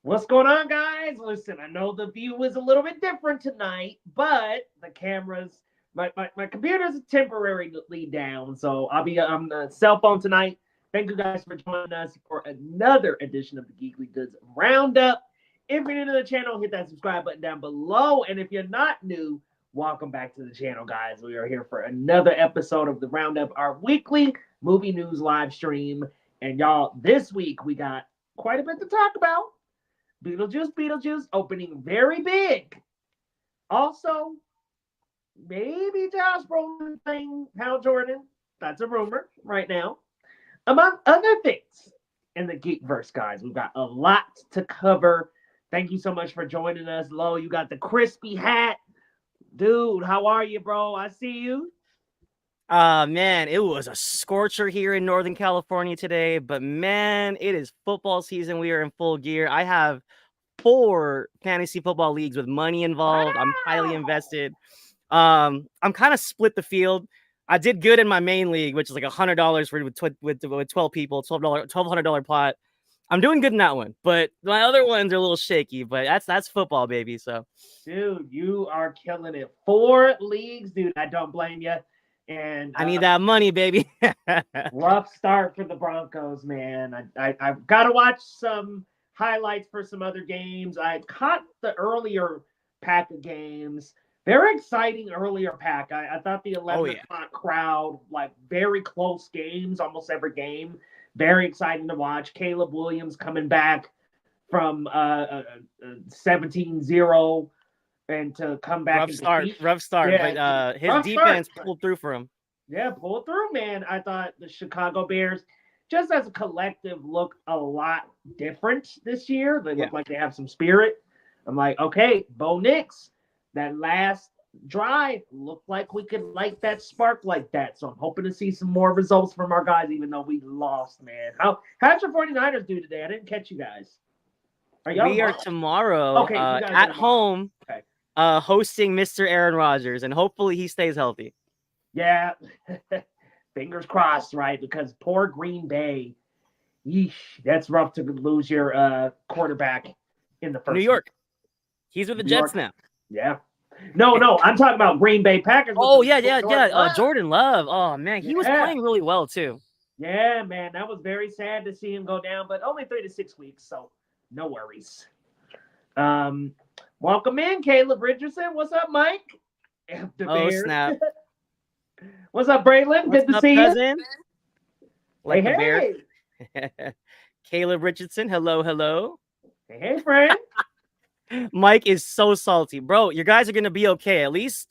What's going on, guys? Listen, I know the view is a little bit different tonight, but the cameras, my computer's temporarily down, so I'll be on the cell phone tonight. Thank you guys for joining us for another edition of the Geekly Goods Roundup. If you're new to the channel, hit that subscribe button down below. And if you're not new, welcome back to the channel, guys. We are here for another episode of the Roundup, our weekly movie news live stream. And y'all, this week we got quite a bit to talk about. Beetlejuice opening very big. Also, maybe Josh Brolin playing Hal Jordan. That's a rumor right now. Among other things in the Geekverse, guys, we've got a lot to cover. Thank you so much for joining us. Lo, you got the crispy hat. Dude, how are you, bro? I see you. Man, it was a scorcher here in Northern California today, but man, it is football season. We are in full gear. I have 4 fantasy football leagues with money involved. Wow. I'm highly invested. I'm kind of split the field. I did good in my main league, which is like $100 with 12 people, $1,200 pot. I'm doing good in that one, but my other ones are a little shaky. But that's football, baby. So, dude, you are killing it. 4 leagues, dude. I don't blame you. And I need that money, baby. Rough start for the Broncos, man. I've got to watch some highlights for some other games. I caught the earlier pack of games. Very exciting earlier pack. I thought the 11 o'clock crowd, like very close games, almost every game. Very exciting to watch. Caleb Williams coming back from 17-0 and to come back. Rough start. Yeah, but his defense pulled through for him. Yeah, pulled through, man. I thought the Chicago Bears, just as a collective, look a lot different this year. They look like they have some spirit. I'm like, okay, Bo Nix, that last drive looked like we could light that spark like that. So I'm hoping to see some more results from our guys, even though we lost, man. How'd your 49ers do today? I didn't catch you guys. We are tomorrow at home. Okay. Hosting Mr. Aaron Rodgers, and hopefully he stays healthy. Yeah, fingers crossed, right? Because poor Green Bay, yeesh, that's rough to lose your quarterback in the first. New York, he's with the Jets now. Yeah, no, I'm talking about Green Bay Packers. Oh yeah. Jordan Love. Oh man, he was playing really well too. Yeah, man, that was very sad to see him go down, but only 3 to 6 weeks, so no worries. Welcome in, Caleb Richardson. What's up, Mike? Snap. What's up, Brolin? Good to see you. Like the Bears. Caleb Richardson. Hello. Hey, friend. Mike is so salty, bro. You guys are gonna be okay. At least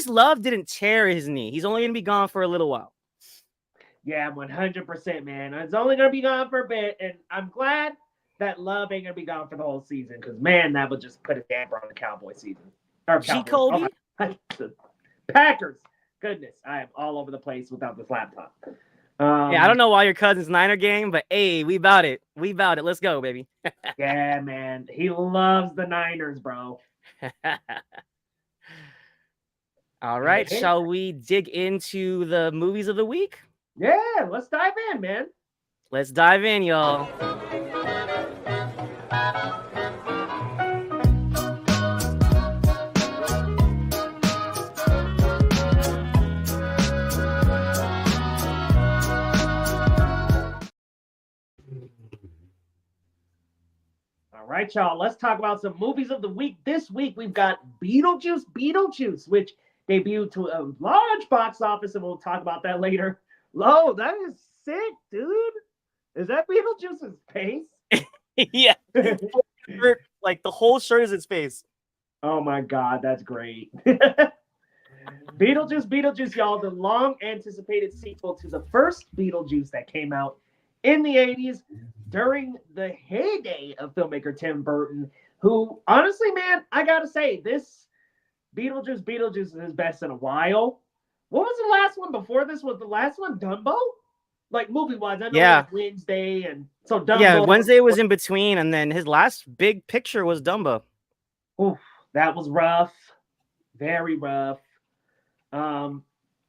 Love didn't tear his knee. He's only gonna be gone for a little while. Yeah, 100%, man. It's only gonna be gone for a bit, and I'm glad that Love ain't gonna be gone for the whole season, because man, that would just put a damper on the Cowboy season. Kobe. The Packers. Goodness, I am all over the place without this laptop. I don't know why your cousin's Niner game, but hey, we about it. Let's go, baby. Yeah, man. He loves the Niners, bro. All right, shall we dig into the movies of the week? Yeah, let's dive in, man. Let's dive in, y'all. All right, y'all. Let's talk about some movies of the week. This week, we've got Beetlejuice, which debuted to a large box office, and we'll talk about that later. Lo, that is sick, dude. Is that Beetlejuice's face? Yeah. Like, the whole shirt is its face. Oh, my God. That's great. Beetlejuice, y'all. The long-anticipated sequel to the first Beetlejuice that came out in the 80s. during the heyday of filmmaker Tim Burton, who honestly, man, I gotta say, this Beetlejuice is his best in a while. What was the last one before this? Was the last one Dumbo? Like movie wise, I know Yeah. like Wednesday and so Yeah, Dumbo. Wednesday was in between, and then his last big picture was Dumbo. Oof, that was rough, very rough.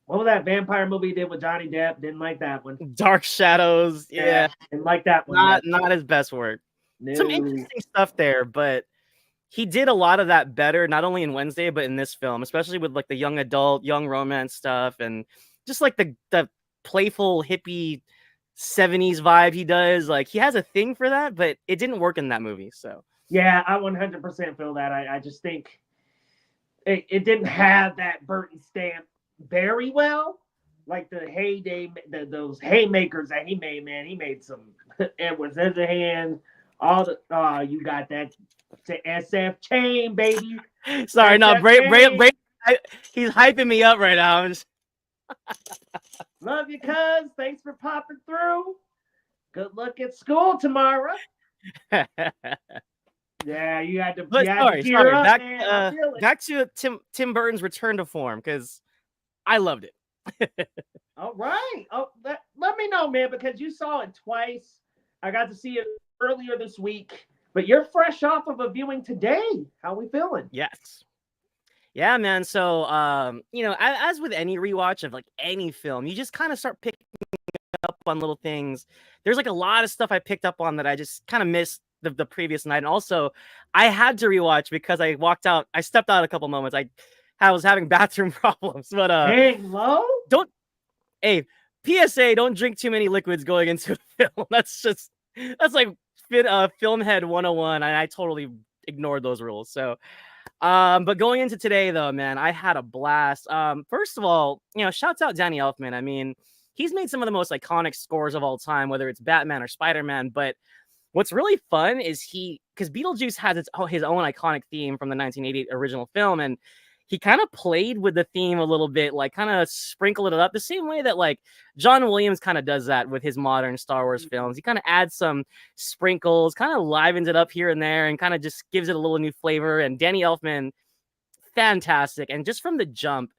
What was that vampire movie he did with Johnny Depp? Didn't like that one. Dark Shadows, yeah, didn't like that one. not his best work. No. Some interesting stuff there, but he did a lot of that better, not only in Wednesday, but in this film, especially with like the young adult, young romance stuff, and just like the playful hippie 70s vibe he does. Like he has a thing for that, but it didn't work in that movie. So yeah, I 100% feel that. I just think it didn't have that Burton stamp very well. Like the heyday, those haymakers that he made, man. He made some Edward Scissorhands. All the you got that SF chain, baby. Sorry, SF no, chain. he's hyping me up right now. Love you, cuz. Thanks for popping through. Good luck at school tomorrow. Yeah, you had to. But sorry. Up, back to Tim Burton's return to form, because I loved it. All right. Oh, let me know, man, because you saw it twice. I got to see it earlier this week, but you're fresh off of a viewing today. How we feeling? Yes. Yeah, man. So, you know, as with any rewatch of like any film, you just kind of start picking up on little things. There's like a lot of stuff I picked up on that I just kind of missed the previous night. And also I had to rewatch because I stepped out a couple moments. I was having bathroom problems, but dang low. PSA, don't drink too many liquids going into a film. That's like film head 101. And I totally ignored those rules. So but going into today though, man, I had a blast. First of all, you know, shouts out Danny Elfman. I mean, he's made some of the most iconic scores of all time, whether it's Batman or Spider-Man. But what's really fun is because Beetlejuice has his own iconic theme from the 1988 original film, and he kind of played with the theme a little bit, like kind of sprinkled it up the same way that like John Williams kind of does that with his modern Star Wars films. He kind of adds some sprinkles, kind of livens it up here and there, and kind of just gives it a little new flavor. And Danny Elfman, fantastic. And just from the jump,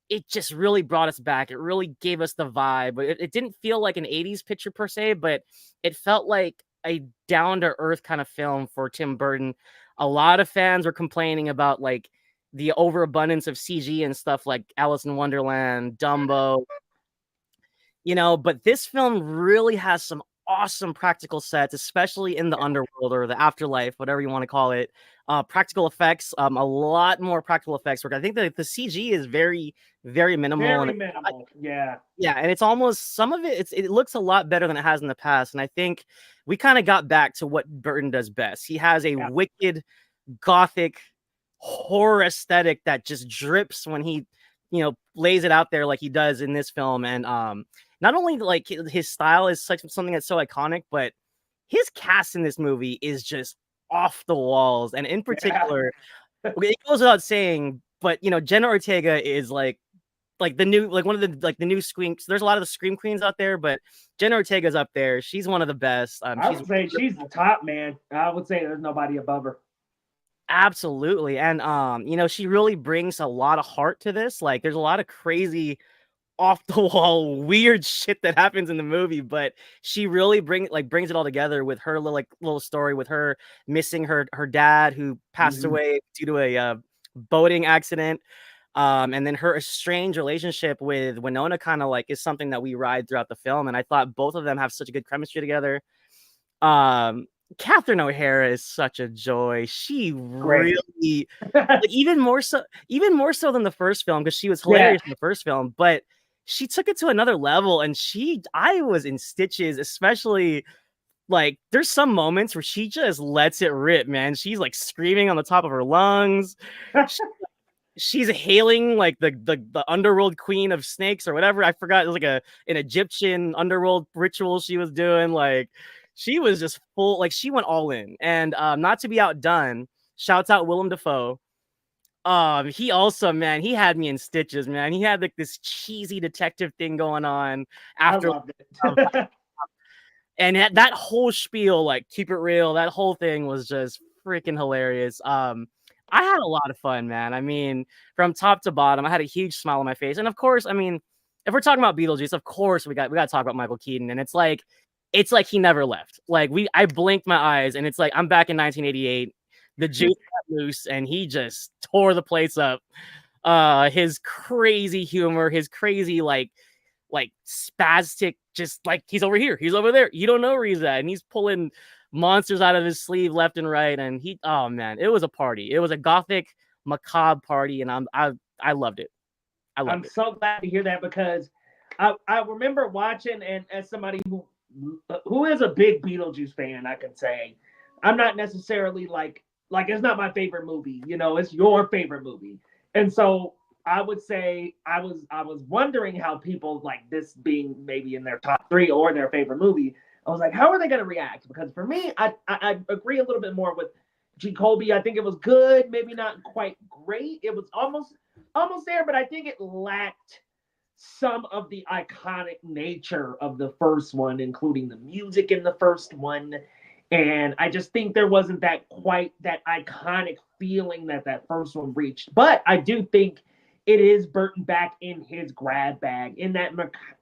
it just really brought us back. It really gave us the vibe. It didn't feel like an 80s picture per se, but it felt like a down-to-earth kind of film for Tim Burton. A lot of fans were complaining about like the overabundance of CG and stuff like Alice in Wonderland, Dumbo, you know, but this film really has some awesome practical sets, especially in the underworld or the afterlife, whatever you want to call it. Practical effects, a lot more practical effects work. I think that the CG is very, very minimal. Very minimal. Yeah. Yeah, and it's almost some of it looks a lot better than it has in the past. And I think we kind of got back to what Burton does best. He has a wicked, gothic horror aesthetic that just drips when he, you know, lays it out there like he does in this film. And not only like his style is something that's so iconic, but his cast in this movie is just off the walls. And in particular, it goes without saying, but you know, Jenna Ortega is like the new, like one of the new Scream. There's a lot of the Scream queens out there, but Jenna Ortega's up there. She's one of the best. I would say she's the top, man. I would say there's nobody above her. Absolutely. And you know, she really brings a lot of heart to this. Like there's a lot of crazy off the wall weird shit that happens in the movie, but she really brings it all together with her little story with her missing her dad who passed away due to a boating accident. And then her estranged relationship with Winona kind of like is something that we ride throughout the film. And I thought both of them have such a good chemistry together. Catherine O'Hara is such a joy. She really like, even more so than the first film, because she was hilarious in the first film, but she took it to another level. And I was in stitches, especially like there's some moments where she just lets it rip, man. She's like screaming on the top of her lungs. She's hailing like the underworld queen of snakes or whatever. I forgot. It was like an Egyptian underworld ritual she was doing. Like she was just full, like she went all in. And not to be outdone, shouts out Willem Dafoe. He also, man, he had me in stitches, man. He had like this cheesy detective thing going on after. I loved it. And that whole spiel, like keep it real, that whole thing was just freaking hilarious. I had a lot of fun, man. I mean, from top to bottom, I had a huge smile on my face. And of course, I mean, if we're talking about Beetlejuice, of course we got to talk about Michael Keaton. And it's like he never left. Like I blinked my eyes, and it's like I'm back in 1988. The juice got loose, and he just tore the place up. His crazy humor, his crazy like spastic, just like he's over here, he's over there. You don't know where he's at, and he's pulling monsters out of his sleeve left and right. And oh man, it was a party. It was a gothic macabre party, and I loved it. I'm so glad to hear that, because I remember watching, and as somebody who is a big Beetlejuice fan, I can say I'm not necessarily like it's not my favorite movie. You know, it's your favorite movie, and so I would say I was wondering how people like this being maybe in their top 3 or their favorite movie. I was like, how are they going to react? Because for me, I agree a little bit more with Jacoby. I think it was good, maybe not quite great. It was almost there, but I think it lacked some of the iconic nature of the first one, including the music in the first one. And I just think there wasn't that iconic feeling that first one reached. But I do think it is Burton back in his grab bag, in that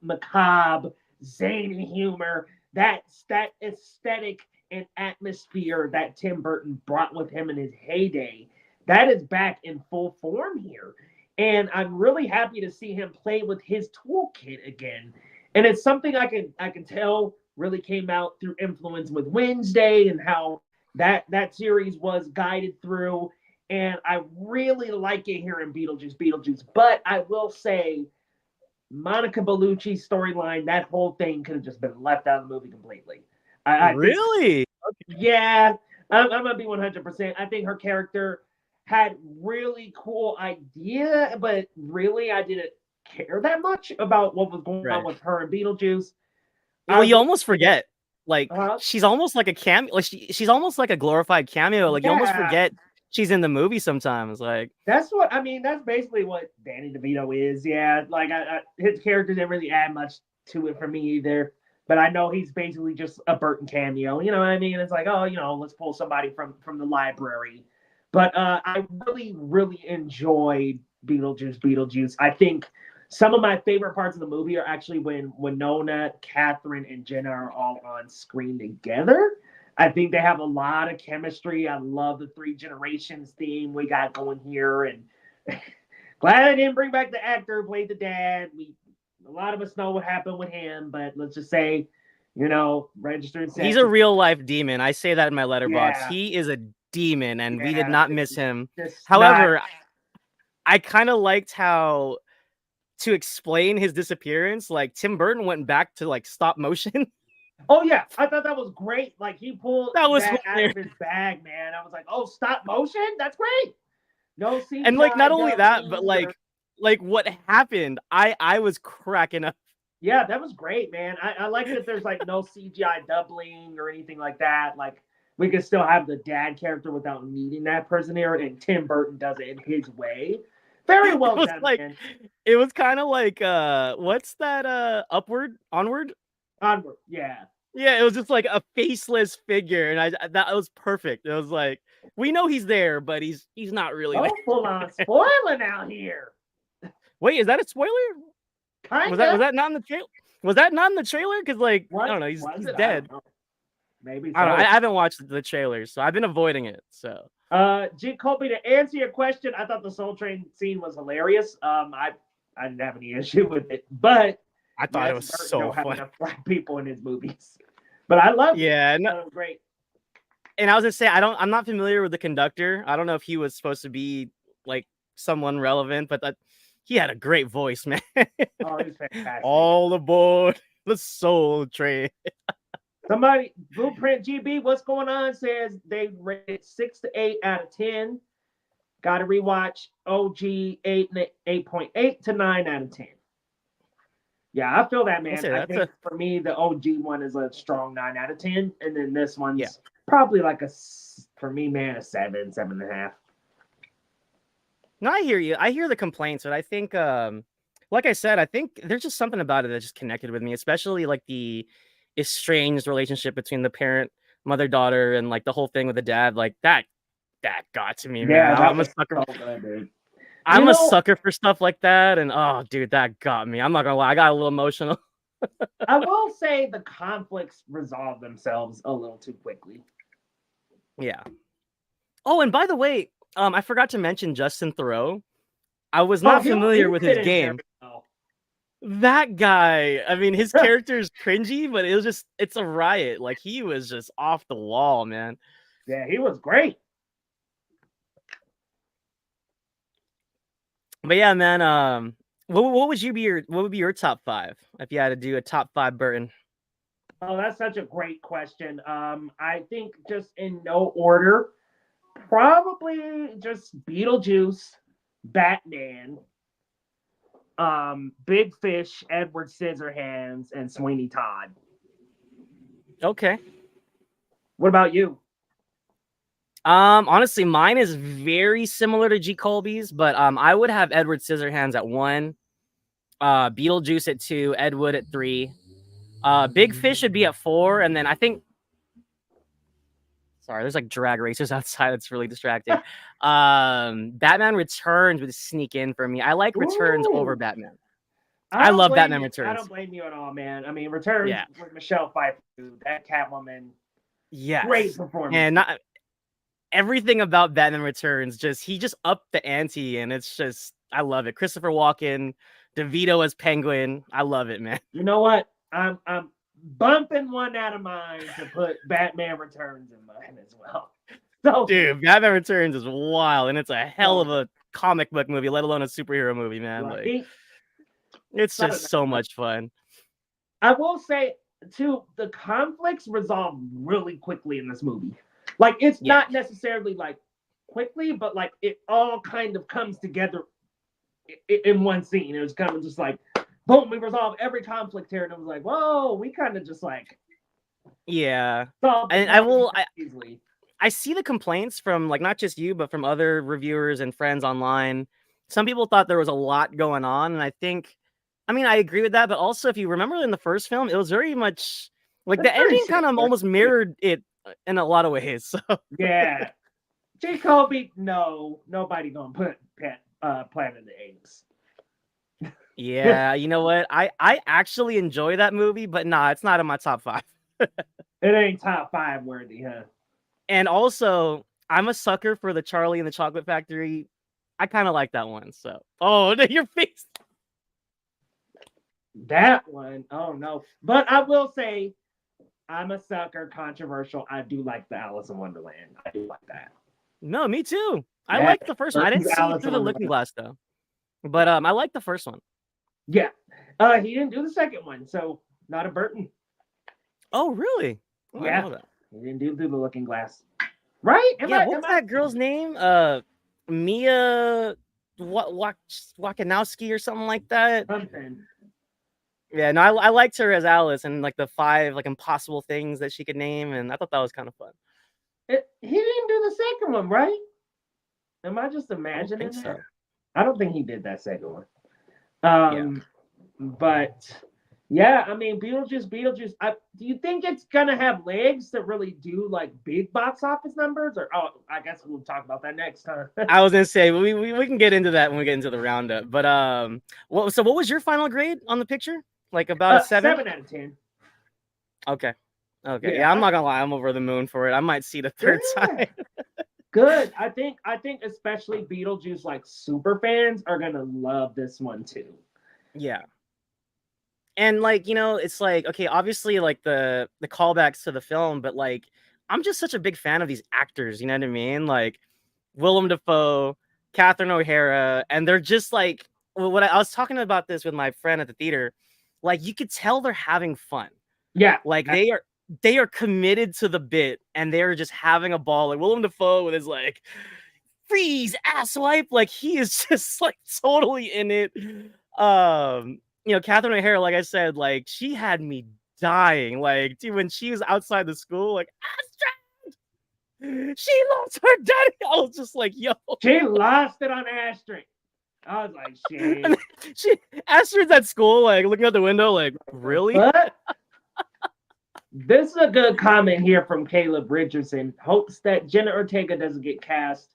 macabre, zany humor, that aesthetic and atmosphere that Tim Burton brought with him in his heyday. That is back in full form here. And I'm really happy to see him play with his toolkit again. And it's something I can tell really came out through influence with Wednesday, and how that series was guided through. And I really like it here in Beetlejuice. But I will say, Monica Bellucci's storyline, that whole thing could have just been left out of the movie completely. I really? think, yeah, I'm going to be 100%. I think her character had really cool idea, but really I didn't care that much about what was going on with her and Beetlejuice. Well, you almost forget. Like, she's almost like a cameo. Like she's almost like a glorified cameo. Like, you almost forget she's in the movie sometimes. Like, that's what I mean. That's basically what Danny DeVito is. Yeah, like his character didn't really add much to it for me either. But I know he's basically just a Burton cameo. You know what I mean? It's like, oh, let's pull somebody from the library. But I really enjoyed Beetlejuice. I think some of my favorite parts of the movie are actually when Winona, Catherine, and Jenna are all on screen together. I think they have a lot of chemistry. I love the 3 generations theme we got going here. And glad I didn't bring back the actor who played the dad. A lot of us know what happened with him, but let's just say, registered sex. He's a real life demon. I say that in my letterbox. Yeah. He is a demon, and we did not miss him. However, I kind of liked how, to explain his disappearance, like Tim Burton went back to like stop motion. Oh yeah, I thought that was great. Like he pulled that out of his bag, man. I was like, oh, stop motion? That's great. No CGI. And like not only that, but like what happened, I was cracking up. Yeah, that was great, man. I like that there's like no CGI doubling or anything like that. Like we can still have the dad character without needing that person here, and Tim Burton does it in his way. Very well done, man. It was kind of like what's that? Onward, yeah. Yeah, it was just like a faceless figure, and that was perfect. It was like, we know he's there, but he's not really. Oh, full on spoiling out here. Wait, is that a spoiler? Kinda. Was that not in the trailer? Was that not in the trailer? Because like I don't know, he's dead. Maybe so. I don't know. I haven't watched the trailers, so I've been avoiding it. So, Jacoby, to answer your question, I thought the Soul Train scene was hilarious. I didn't have any issue with it, but I thought it was so fun. Enough black people in his movies, but I love it. Yeah, no, great. And I was gonna say, I'm not familiar with the conductor. I don't know if he was supposed to be like someone relevant, but he had a great voice, man. Oh, he's fantastic. All aboard the Soul Train. Somebody, Blueprint GB, what's going on? Says they rated 6 to 8 out of 10. Got to rewatch OG 8.8 to 9 out of 10. Yeah, I feel that, man. I think for me, the OG one is a strong 9 out of 10, and then this one's probably like for me, man, a 7, 7.5. No, I hear you. I hear the complaints, but I think, like I said, I think there's just something about it that just connected with me, especially like the estranged relationship between the parent, mother, daughter, and like the whole thing with the dad, like that got to me, man. Yeah, that I'm a was sucker. so good, dude. I'm a sucker for stuff like that, and oh, dude, that got me. I'm not gonna lie, I got a little emotional. I will say the conflicts resolve themselves a little too quickly. Yeah. Oh, and by the way, I forgot to mention Justin Theroux. I was not familiar with his game. That guy, I mean, his character is cringy, but it's a riot. Like, he was just off the wall, man. Yeah, he was great. But yeah, man, what would be your top 5 if you had to do a top 5 Burton? Oh, that's such a great question. I think just in no order, probably just Beetlejuice, Batman, Big Fish, Edward Scissorhands, and Sweeney Todd. Okay. What about you? Honestly, mine is very similar to G. Colby's, but I would have Edward Scissorhands at 1, Beetlejuice at 2, Ed Wood at 3. Big Fish would be at 4, and then I think. Sorry, there's like drag racers outside. It's really distracting. Batman Returns would sneak in for me. I like Returns over Batman. I love Batman Returns. I don't blame you at all, man. I mean, Returns with Michelle Pfeiffer, that Catwoman. Yes. Great performance. And everything about Batman Returns, he just upped the ante, and it's just, I love it. Christopher Walken, DeVito as Penguin. I love it, man. You know what? I'm bumping one out of mine to put Batman Returns in mine as well. So, dude, Batman Returns is wild, and it's a hell of a comic book movie, let alone a superhero movie, man. Right. Like, it's just so much fun. I will say, too, the conflicts resolve really quickly in this movie. Like, it's not necessarily like quickly, but like it all kind of comes together in one scene. It was kind of just like, boom, we resolve every conflict here, and it was like, whoa, we kind of just like, and easily. I see the complaints from like not just you, but from other reviewers and friends online. Some people thought there was a lot going on, and I agree with that. But also, if you remember in the first film, it was very much like the ending kind of almost mirrored it in a lot of ways. So yeah, J. Colby, nobody gonna put Planet of the Apes. Yeah, you know what? I actually enjoy that movie, but nah, it's not in my top 5. It ain't top 5 worthy, huh? And also, I'm a sucker for the Charlie and the Chocolate Factory. I kind of like that one. So, your face. That one, oh no. But I will say, I'm a sucker, controversial. I do like the Alice in Wonderland. I do like that. No, me too. I like the first one. I didn't see it through the looking glass though. But I like the first one. Yeah. He didn't do the second one, so not a Burton. Oh, really? Oh, yeah. I know that. He didn't do through the looking glass. Right? What's that girl's name? Mia Wakanowski or something like that. Something. Yeah, no, I liked her as Alice and like the 5 like impossible things that she could name, and I thought that was kind of fun. He didn't do the second one, right? Am I just imagining that? So. I don't think he did that second one. But yeah, I mean, Beetlejuice. Do you think it's gonna have legs to really do like big box office numbers? Or I guess we'll talk about that next time. I was gonna say we can get into that when we get into the roundup. But what was your final grade on the picture? Like about a 7? 7 out of 10. Okay. Yeah, I'm not gonna lie, I'm over the moon for it. I might see the third time. Good. I think especially Beetlejuice like super fans are gonna love this one too. Yeah. And like, it's like, okay, obviously like the callbacks to the film, but like I'm just such a big fan of these actors, you know what I mean? Like Willem Dafoe, Catherine O'Hara, and they're just like, what I was talking about this with my friend at the theater, like you could tell they're having fun. Yeah. Like they are committed to the bit, and they're just having a ball. Like Willem Dafoe with his like freeze asswipe, like he is just like totally in it. Catherine O'Hara, like I said, like she had me dying. Like, dude, when she was outside the school, like Astrid, she lost her daddy. I was just like, yo, she lost it on Astrid. I was like, shit. Astrid's at school, like looking out the window, like, really? What? This is a good comment here from Caleb Richardson. Hopes that Jenna Ortega doesn't get typecast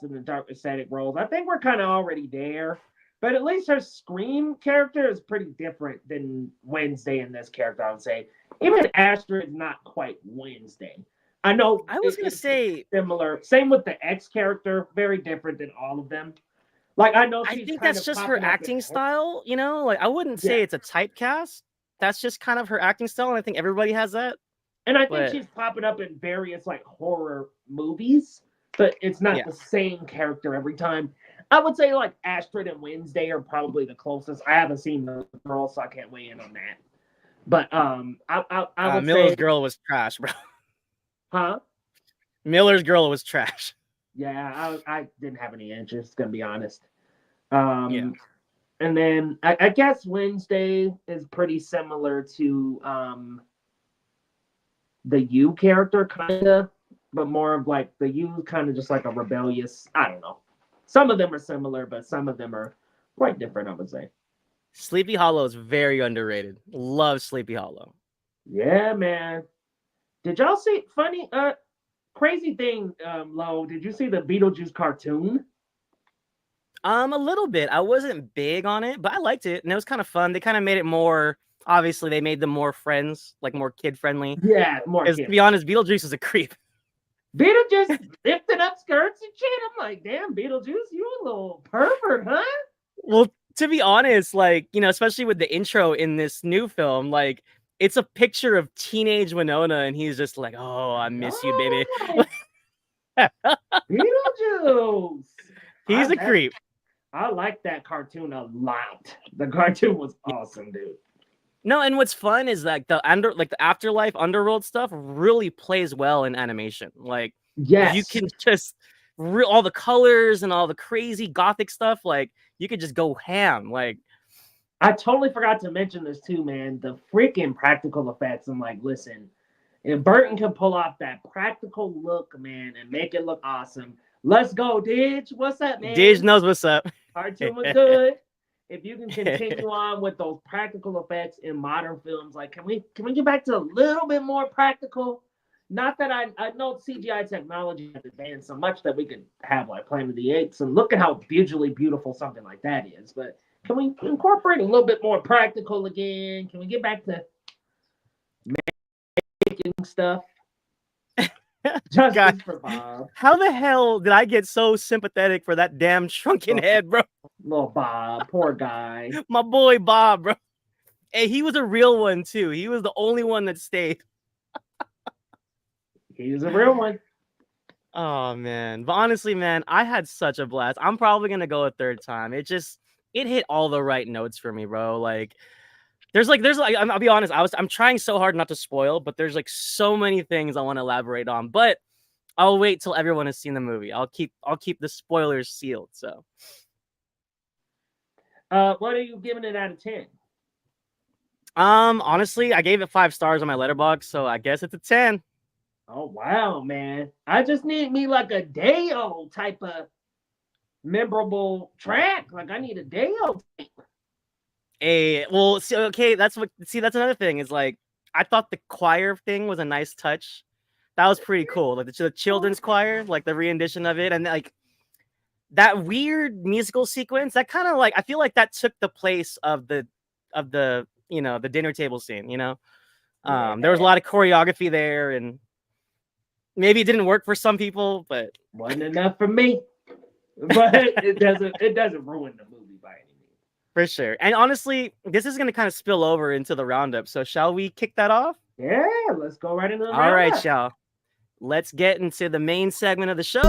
in the dark aesthetic roles. I think we're kind of already there, but at least her Scream character is pretty different than Wednesday in this character, I would say. Even Astra is not quite Wednesday. I know I was gonna say similar. Same with the X character, very different than all of them. Like I know I she's think kind that's of just her popping up acting style, you know? Like I wouldn't say yeah. it's a typecast. That's just kind of her acting style, and I think everybody has that. And I think But she's popping up in various like horror movies, but it's not yeah. the same character every time. I would say like Astrid and Wednesday are probably the closest. I haven't seen the girl, so I can't weigh in on that. But I would Miller's say, girl was trash, bro. huh? Miller's girl was trash. Yeah, I didn't have any interest, gonna be honest. Yeah. And then I guess Wednesday is pretty similar to the U character, kind of, but more of like the U kind of just like a rebellious. I don't know. Some of them are similar, but some of them are quite different, I would say. Sleepy Hollow is very underrated. Love Sleepy Hollow. Yeah, man. Did y'all see crazy thing, Lo? Did you see the Beetlejuice cartoon? A little bit. I wasn't big on it, but I liked it, and it was kind of fun. They kind of made it more. Obviously, they made them more friends, like more kid friendly. Yeah, more Because to kids. be honest, Beetlejuice is a creep. Beetlejuice lifting up skirts and shit. I'm like, damn, Beetlejuice, you a little pervert, huh? Well, to be honest, like, you know, especially with the intro in this new film, like, it's a picture of teenage Winona, and he's just like, "Oh, I miss you, baby." Beetlejuice. He's a creep. I like that cartoon a lot. The cartoon was awesome, dude. No, and what's fun is like the afterlife underworld stuff really plays well in animation. Like, yes, you can just all the colors and all the crazy gothic stuff. Like, you could just go ham. Like, I totally forgot to mention this too, man. The freaking practical effects. I'm like, listen, if Burton can pull off that practical look, man, and make it look awesome, let's go, Didge. What's up, man? Didge knows what's up. Cartoon was good. If you can continue on with those practical effects in modern films, like can we get back to a little bit more practical? Not that I know CGI technology has advanced so much that we could have like Planet of the Apes, and look at how visually beautiful something like that is. But can we incorporate a little bit more practical again? Can we get back to making stuff? God, for Bob. How the hell did I get so sympathetic for that damn shrunken head, bro? Little Bob, poor guy. My boy Bob, bro. Hey, he was a real one too. He was the only one that stayed. He was a real one. Oh man, but honestly, man, I had such a blast. I'm probably gonna go a third time. It hit all the right notes for me, bro. Like, there's like I'll be honest, I'm trying so hard not to spoil, but there's like so many things I want to elaborate on. But I'll wait till everyone has seen the movie. I'll keep the spoilers sealed. So, what are you giving it out of 10? Honestly, I gave it 5 stars on my letterbox, so I guess it's a 10. Oh wow, man! I just need me like a Day-O type of memorable track. Like I need a Day-O. Well, see, okay, that's another thing. Is like, I thought the choir thing was a nice touch. That was pretty cool. Like the children's choir, like the rendition of it, and like that weird musical sequence. That kind of like, I feel like that took the place of the you know, the dinner table scene. You know, there was a lot of choreography there, and maybe it didn't work for some people, but wasn't enough for me. But it doesn't ruin the movie by any means. For sure. And honestly, this is going to kind of spill over into the roundup. So shall we kick that off? Yeah, let's go right into the roundup. All right, y'all. Let's get into the main segment of the show.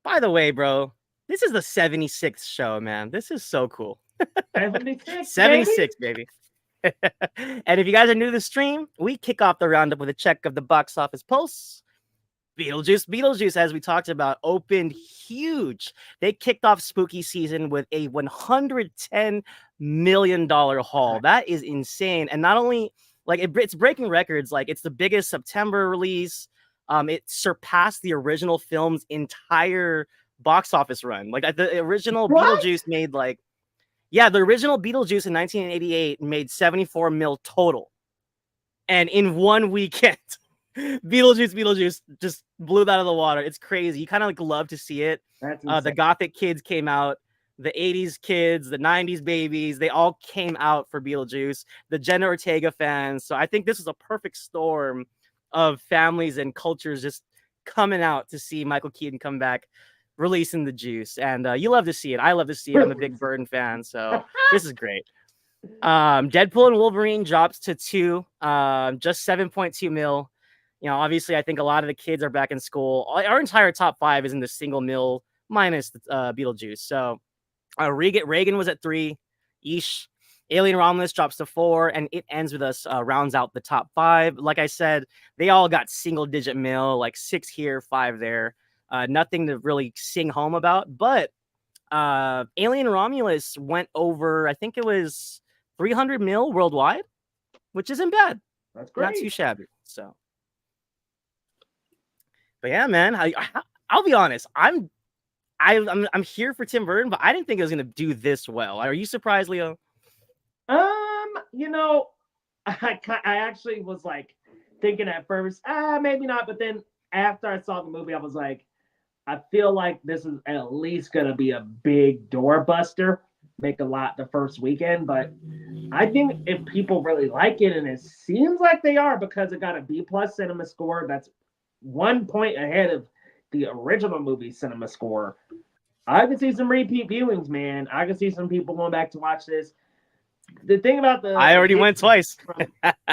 By the way, bro, this is the 76th show, man. This is so cool. 76, baby. And if you guys are new to the stream, we kick off the roundup with a check of the box office pulse. Beetlejuice, as we talked about, opened huge. They kicked off spooky season with a $110 million haul. That is insane. And not only, like, it's breaking records. Like, it's the biggest September release. it surpassed the original film's entire box office run. Like the original What? Beetlejuice made the original Beetlejuice in 1988 made 74 mil total. And in one weekend, Beetlejuice just blew that out of the water. It's crazy. You kind of love to see it. That's insane. The Gothic kids came out, the 80s kids, the 90s babies, they all came out for Beetlejuice, the Jenna Ortega fans. So I think this is a perfect storm of families and cultures just coming out to see Michael Keaton come back, releasing the juice. And you love to see it. I love to see it. I'm a big Burton fan, so this is great. Deadpool and Wolverine drops to 2, just 7.2 mil. Obviously, I think a lot of the kids are back in school. Our entire top 5 is in the single mil minus Beetlejuice. So Reagan was at 3 ish. Alien Romulus drops to 4, and It Ends With Us rounds out the top 5. Like I said, they all got single digit mil, like 6 here, 5 there. Nothing to really sing home about. But Alien Romulus went over, I think it was 300 mil worldwide, which isn't bad. That's great. Not too shabby. So, but yeah, man, I'll be honest. I'm here for Tim Burton, but I didn't think it was gonna do this well. Are you surprised, Leo? I actually was thinking at first, maybe not, but then after I saw the movie, I was like, I feel like this is at least gonna be a big doorbuster, make a lot the first weekend. But I think if people really like it, and it seems like they are because it got a B+ cinema score, that's 1 point ahead of the original movie cinema score. I can see some repeat viewings, man. I can see some people going back to watch this. The thing about I already went twice. From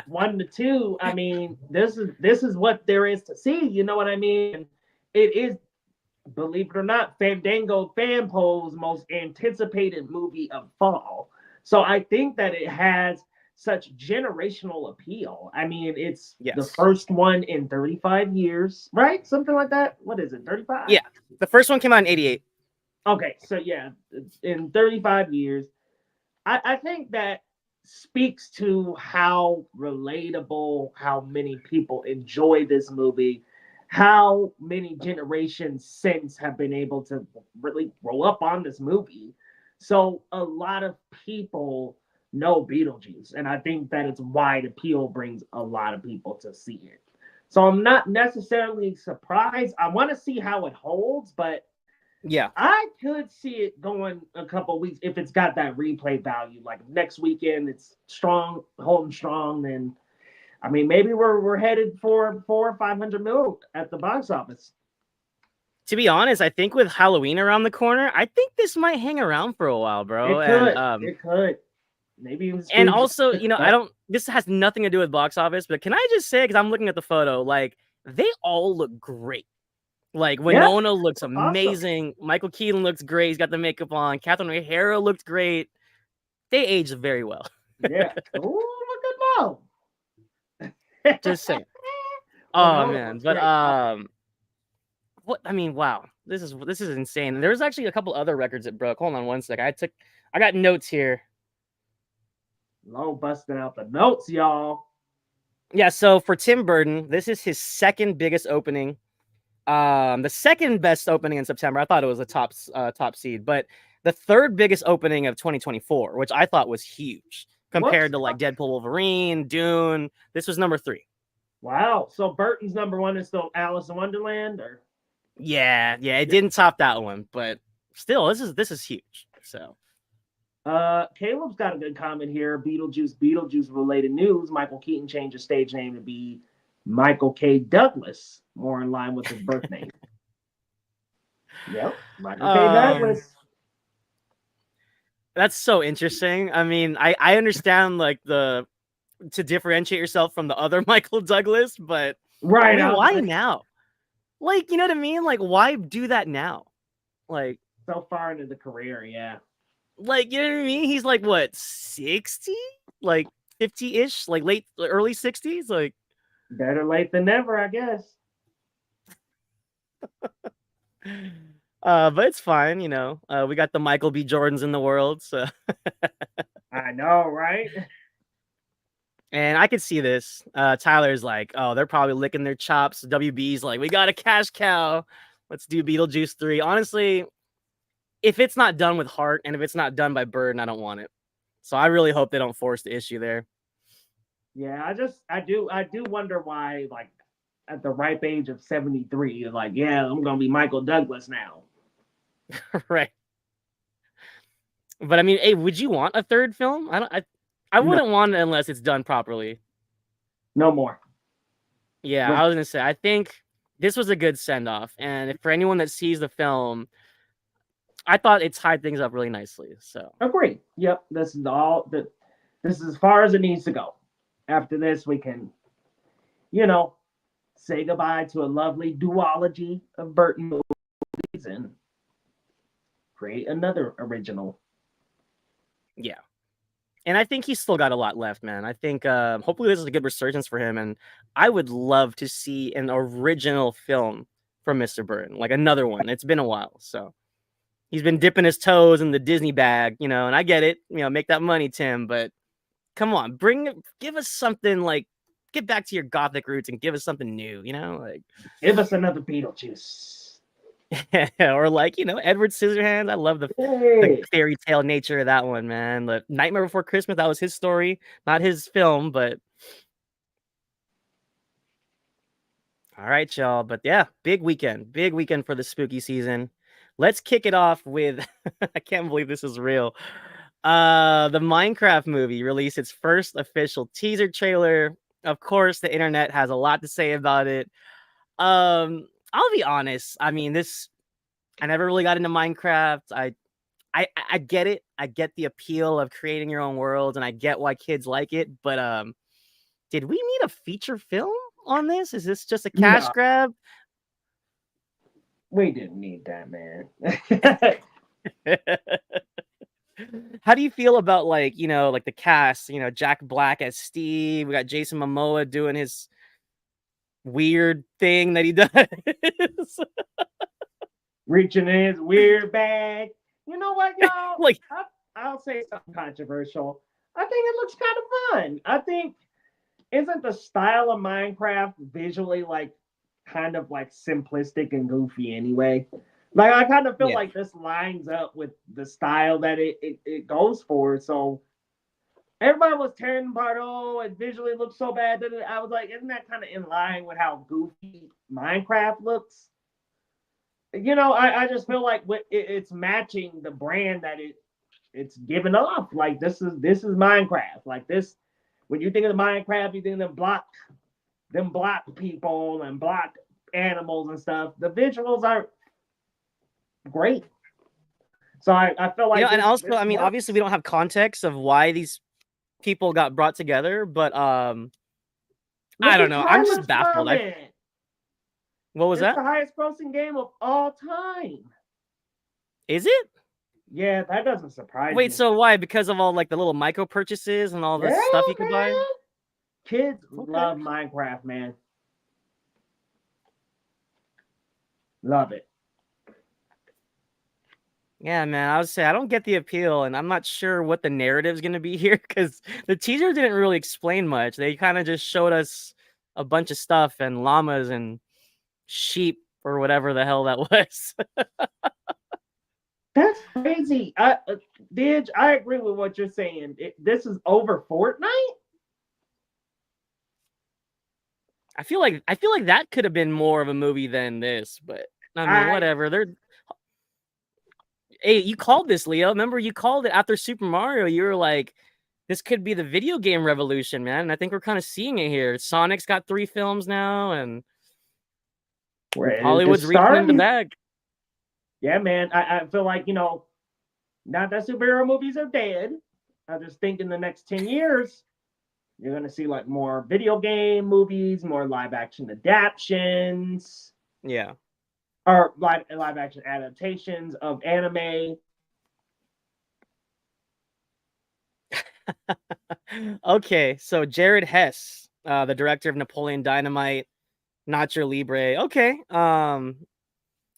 1 to 2, I mean, this is what there is to see. You know what I mean? It is, believe it or not, Fandango fan polls most anticipated movie of fall. So I think that it has such generational appeal. I mean, it's the first one in 35 years, right? Something like that. What is it, 35? Yeah, the first one came out in 88. Okay, so yeah, in 35 years. I think that speaks to how relatable, how many people enjoy this movie, how many generations since have been able to really grow up on this movie. So a lot of people know Beetlejuice, and I think that its wide appeal brings a lot of people to see it. So I'm not necessarily surprised. I want to see how it holds, but yeah, I could see it going a couple weeks if it's got that replay value. Like next weekend, it's strong, holding strong. Then, I mean, maybe we're headed for 400 or 500 mil at the box office. To be honest, I think with Halloween around the corner, I think this might hang around for a while, bro. It could. Maybe even. And also, I don't. This has nothing to do with box office, but can I just say, because I'm looking at the photo, they all look great. Winona looks amazing. Awesome. Michael Keaton looks great. He's got the makeup on. Catherine O'Hara looked great. They aged very well. Yeah. Oh, look at Mo. Just saying. Oh man, but what I mean, wow, this is insane. There's actually a couple other records that broke. Hold on one sec. I got notes here. Low busting out the notes, y'all. Yeah. So for Tim Burton, this is his second biggest opening. The second best opening in September. I thought it was a top seed, but the third biggest opening of 2024, which I thought was huge compared to Deadpool, Wolverine, Dune. This was number 3. Wow. So Burton's number 1 is still Alice in Wonderland, or? Yeah. It didn't top that one, but still, this is huge. So. Caleb's got a good comment here. Beetlejuice related news. Michael Keaton changed his stage name to be Michael K. Douglas, more in line with his birth name. Yep, Michael K. Douglas. That's so interesting. I mean, I understand to differentiate yourself from the other Michael Douglas, but right, I mean, why now? You know what I mean? Why do that now? So far into the career, yeah. You know what I mean? He's what, 60? 50-ish? Early 60s? Better late than never, I guess. But it's fine, we got the Michael B. Jordans in the world, so I know, right? And I could see this. Tyler's like, oh, they're probably licking their chops. WB's like, we got a cash cow. Let's do Beetlejuice 3. Honestly, if it's not done with heart and if it's not done by Burton, I don't want it. So I really hope they don't force the issue there. Yeah, I do wonder why, like, at the ripe age of 73, you're like, yeah, I'm gonna be Michael Douglas now. Right. But I mean, hey, would you want a third film? I No, wouldn't want it unless it's done properly. no more. Yeah, I was gonna say, I think this was a good send off, and if, for anyone that sees the film, I thought it tied things up really nicely. So Agree. Yep, this is all that. This is as far as it needs to go. After this, we can, you know, say goodbye to a lovely duology of Burton movies and create another original. yeah, and I think he's still got a lot left, man. I think hopefully this is a good resurgence for him, and I would love to see an original film from Mr. Burton, like another one. It's been a while, so he's been dipping his toes in the Disney bag, you know, and I get it, you know, make that money, Tim, but come on, give us something like, get back to your gothic roots and give us something new, you know, like give us another Beetlejuice. or like, you know, Edward Scissorhands. I love the fairy tale nature of that one, man. The Nightmare Before Christmas, that was his story, not his film, but all right, y'all. But yeah, big weekend for the spooky season. Let's kick it off with I can't believe this is real. The Minecraft movie released its first official teaser trailer. Of course, the internet has a lot to say about it. I'll be honest. I mean, I never really got into Minecraft. I get it. I get the appeal of creating your own worlds, and I get why kids like it. But did we need a feature film on this? Is this just a cash grab? We didn't need that, man. How do you feel about, like, you know, like the cast, you know, Jack Black as Steve, we got Jason Momoa doing his weird thing that he does. Reaching in his weird bag. You know what, y'all? Like, I'll say something controversial. I think it looks kind of fun. I think, isn't the style of Minecraft visually like kind of like simplistic and goofy anyway? Like, I kind of feel like this lines up with the style that it goes for. So everybody was tearing apart. Oh, it visually looks so bad that I was like, isn't that kind of in line with how goofy Minecraft looks? You know, I just feel like it's matching the brand that it's giving off. Like, this is Minecraft. Like, this, when you think of Minecraft, you think of them block people and block animals and stuff. The visuals are great. So I feel like, you know, and also, I mean, obviously we don't have context of why these people got brought together, but I don't know. I'm just baffled. What was that? It's the highest grossing game of all time. Is it? Yeah, that doesn't surprise me. Wait, so why? Because of all like the little micro purchases and all the stuff you could buy? Kids love Minecraft, man. Love it. Yeah, man. I would say I don't get the appeal, and I'm not sure what the narrative is going to be here because the teaser didn't really explain much. They kind of just showed us a bunch of stuff and llamas and sheep or whatever the hell that was. That's crazy. Didge, I agree with what you're saying. This is over Fortnite? I feel like that could have been more of a movie than this, but I mean, whatever. Hey, you called this, Leo. Remember, you called it after Super Mario. You were like, this could be the video game revolution, man. And I think we're kind of seeing it here. Sonic's got 3 films now, and Hollywood's reaching in the bag. Yeah, man. I feel like, you know, not that superhero movies are dead. I just think in the next 10 years, you're going to see like more video game movies, more live action adaptations. Yeah. Or live action adaptations of anime. Okay, so Jared Hess, the director of Napoleon Dynamite, Nacho Libre. Okay.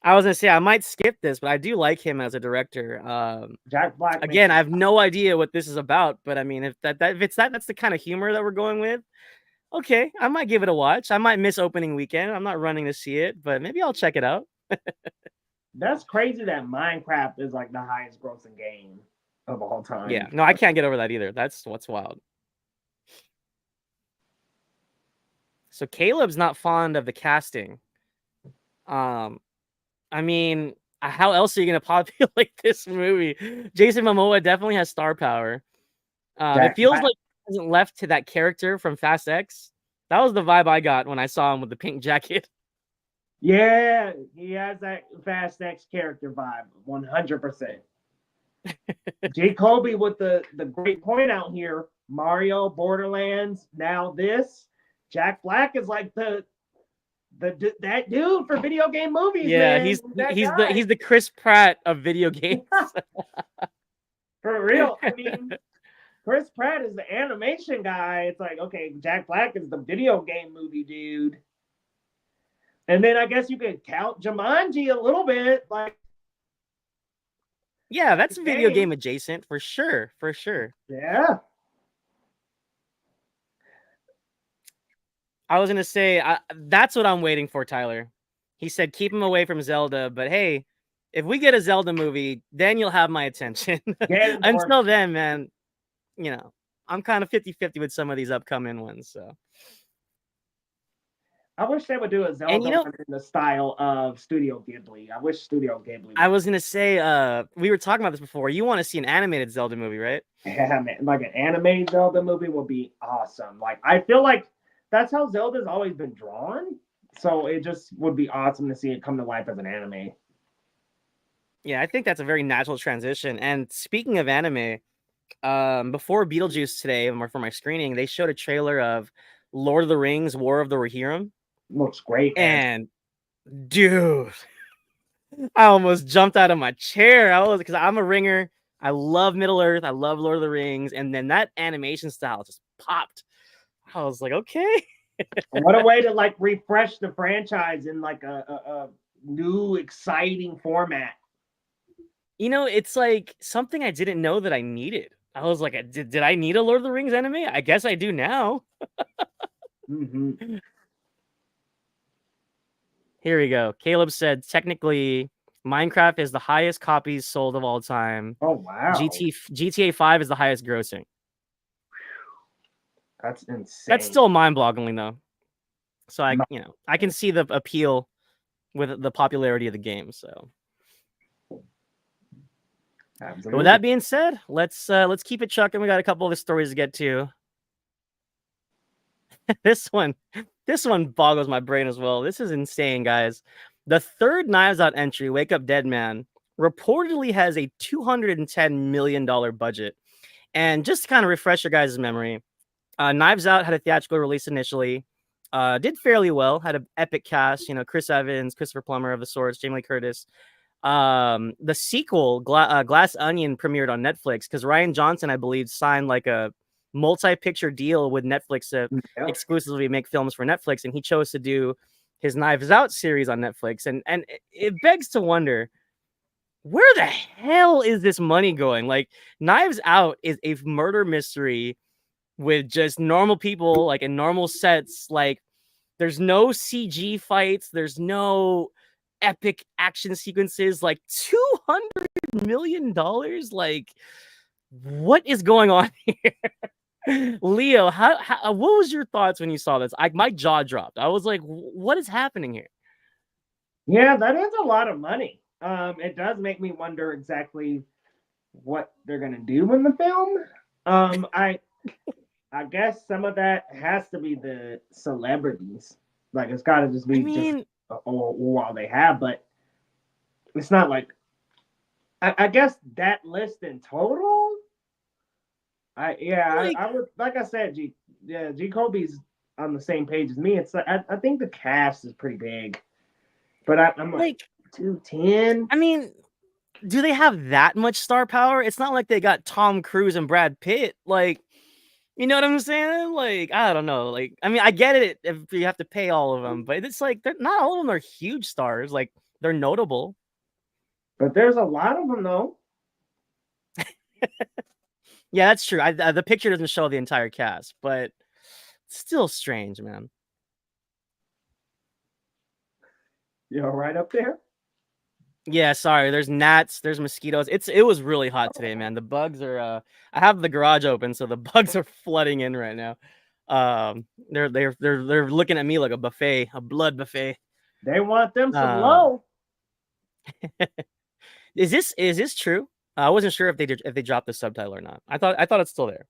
I was gonna say I might skip this, but I do like him as a director. Jack Black. Again, I have no idea what this is about, but I mean, if that's the kind of humor that we're going with, okay, I might give it a watch. I might miss opening weekend. I'm not running to see it, but maybe I'll check it out. That's crazy that Minecraft is like the highest grossing game of all time. Yeah, no, I can't get over that either. That's what's wild. So Caleb's not fond of the casting. I mean, how else are you gonna populate this movie? Jason Momoa definitely has star power. It feels like he hasn't left to that character from Fast X. That was the vibe I got when I saw him with the pink jacket. Yeah, he has that Fast X character vibe, 100%. Jacoby with the great point out here. Mario, Borderlands, now this. Jack Black is like that dude for video game movies. Yeah, man. he's the Chris Pratt of video games. For real. I mean, Chris Pratt is the animation guy. It's like, okay, Jack Black is the video game movie dude. And then I guess you could count Jumanji a little bit, like. Yeah, that's video game adjacent for sure. Yeah. I was gonna say that's what I'm waiting for, Tyler. He said keep him away from Zelda, but hey, if we get a Zelda movie, then you'll have my attention. Until then, man, you know, I'm kind of 50-50 with some of these upcoming ones. So I wish they would do a Zelda one in the style of Studio Ghibli. I wish Studio Ghibli. I was gonna say, we were talking about this before. You want to see an animated Zelda movie, right? Yeah, man. Like an animated Zelda movie would be awesome. Like I feel like that's how Zelda's always been drawn. So it just would be awesome to see it come to life as an anime. Yeah, I think that's a very natural transition. And speaking of anime, before Beetlejuice today, for my screening, they showed a trailer of Lord of the Rings: War of the Rohirrim. Looks great, man. And dude, I almost jumped out of my chair. Because I'm a ringer. I love Middle Earth. I love Lord of the Rings, and then that animation style just popped. I was like, okay. What a way to like refresh the franchise in like a new exciting format. You know, it's like something I didn't know that I needed. I was like, did I need a Lord of the Rings anime? I guess I do now. Mm-hmm. Here we go. Caleb said, technically, Minecraft is the highest copies sold of all time. Oh, wow. GTA 5 is the highest grossing. That's insane. That's still mind-boggling, though. So I can see the appeal with the popularity of the game. So, but with that being said, let's keep it chucking. We got a couple of stories to get to. This one boggles my brain as well. This is insane, guys. The third Knives Out entry, Wake Up Dead Man, reportedly has a $210 million budget. And just to kind of refresh your guys' memory, Knives Out had a theatrical release initially, did fairly well, had an epic cast, Chris Evans, Christopher Plummer of the Swords, Jamie Lee Curtis. The sequel, Glass Onion, premiered on Netflix because Rian Johnson, I believe, signed like a multi-picture deal with Netflix to exclusively make films for Netflix, and he chose to do his Knives Out series on Netflix. And it begs to wonder, where the hell is this money going? Like, Knives Out is a murder mystery with just normal people, like in normal sets. Like, there's no CG fights, there's no epic action sequences. Like, $200 million. Like, what is going on here? Leo, what was your thoughts when you saw this? My jaw dropped. I was like, what is happening here? Yeah, that is a lot of money. It does make me wonder exactly what they're gonna do in the film. I guess some of that has to be the celebrities. Like, it's got to just be just all they have, but it's not like. I guess that list in total. I would, like I said, G Kobe's on the same page as me. It's I think the cast is pretty big, but I'm like 210. I mean, do they have that much star power? It's not like they got Tom Cruise and Brad Pitt. Like, you know what I'm saying? Like, I don't know. Like, I mean, I get it if you have to pay all of them, but it's like not all of them are huge stars. Like, they're notable. But there's a lot of them though. Yeah, that's true. The picture doesn't show the entire cast, but still strange, man. You're right up there. Yeah, sorry. There's gnats. There's mosquitoes. It was really hot today, man. The bugs are. I have the garage open, so the bugs are flooding in right now. They're looking at me like a buffet, a blood buffet. They want them some low. Is this true? I wasn't sure if they dropped the subtitle or not. I thought it's still there.